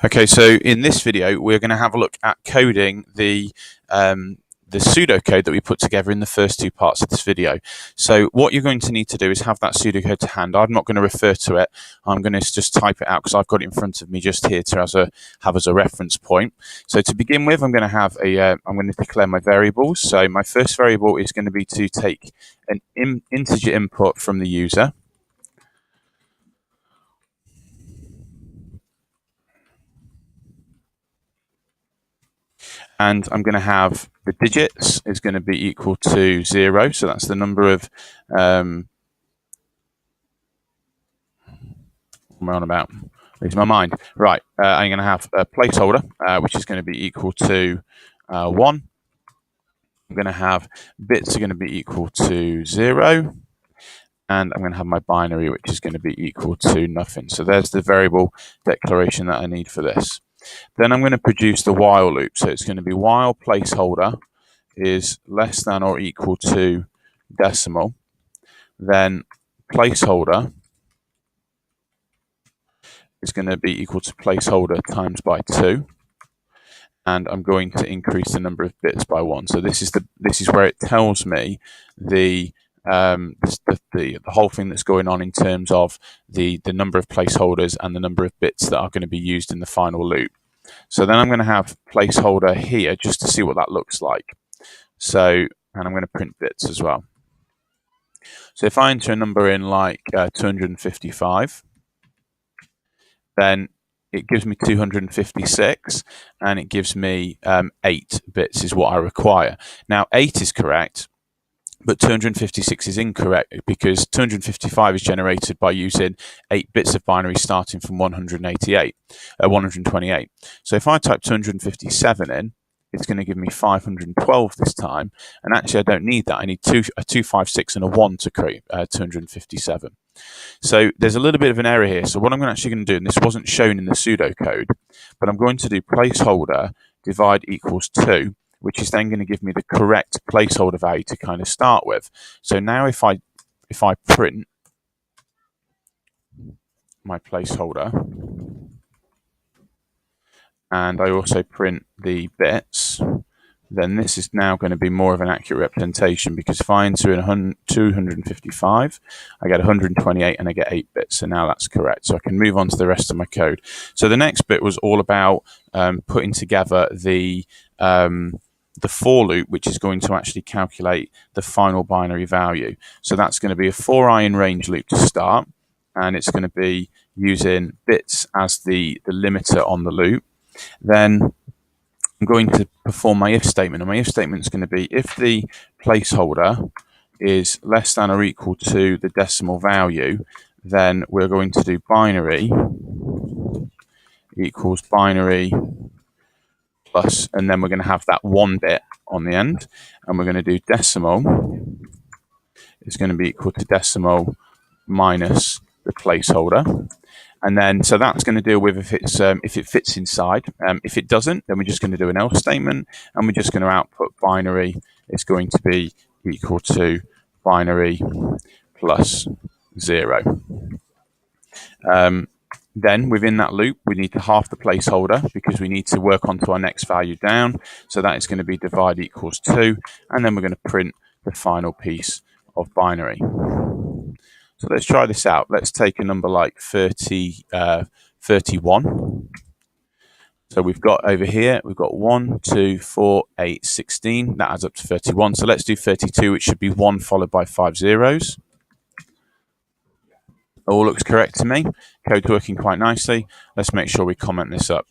Okay, so in this video, we're going to have a look at coding the pseudocode that we put together in the first two parts of this video. So what you're going to need to do is have that pseudocode to hand. I'm not going to refer to it. I'm going to just type it out because I've got it in front of me just here to have as a reference point. So to begin with, I'm going to declare my variables. So my first variable is going to be to take an integer input from the user. And I'm going to have the digits is going to be equal to 0. So that's the number of, what am I on about? Lose my mind. Right, I'm going to have a placeholder, which is going to be equal to 1. I'm going to have bits are going to be equal to 0. And I'm going to have my binary, which is going to be equal to nothing. So there's the variable declaration that I need for this. Then I'm going to produce the while loop. So it's going to be while placeholder is less than or equal to decimal. Then placeholder is going to be equal to placeholder times by 2. And I'm going to increase the number of bits by 1. So this is where it tells me the whole thing that's going on in terms of the number of placeholders and the number of bits that are going to be used in the final loop. So then I'm going to have placeholder here just to see what that looks like. So, and I'm going to print bits as well. So if I enter a number in like 255, then it gives me 256 and it gives me 8 bits is what I require. Now 8 is correct, but 256 is incorrect because 255 is generated by using 8 bits of binary starting from 128. So if I type 257 in, it's going to give me 512 this time. And actually, I don't need that. I need a 256 and a 1 to create 257. So there's a little bit of an error here. So what I'm actually going to do, and this wasn't shown in the pseudocode, but I'm going to do placeholder divide equals 2, which is then going to give me the correct placeholder value to kind of start with. So now if I print my placeholder and I also print the bits, then this is now going to be more of an accurate representation because if I enter in 255, I get 128 and I get 8 bits. So now that's correct. So I can move on to the rest of my code. So the next bit was all about putting together the for loop, which is going to actually calculate the final binary value. So that's going to be a for I in range loop to start, and it's going to be using bits as the limiter on the loop. Then I'm going to perform my if statement, and my if statement is going to be if the placeholder is less than or equal to the decimal value, then we're going to do binary equals binary plus, and then we're going to have that 1 bit on the end, and we're going to do decimal is going to be equal to decimal minus the placeholder. And then, so that's going to deal with if it fits inside. If it doesn't, then we're just going to do an else statement, and we're just going to output binary is going to be equal to binary plus 0. Then within that loop, we need to half the placeholder because we need to work onto our next value down. So that is going to be divide equals 2, and then we're going to print the final piece of binary. So let's try this out. Let's take a number like 31. So we've got over here, we've got 1, 2, 4, 8, 16. That adds up to 31. So let's do 32, which should be 1 followed by 5 zeros. All looks correct to me. Code's working quite nicely. Let's make sure we comment this up.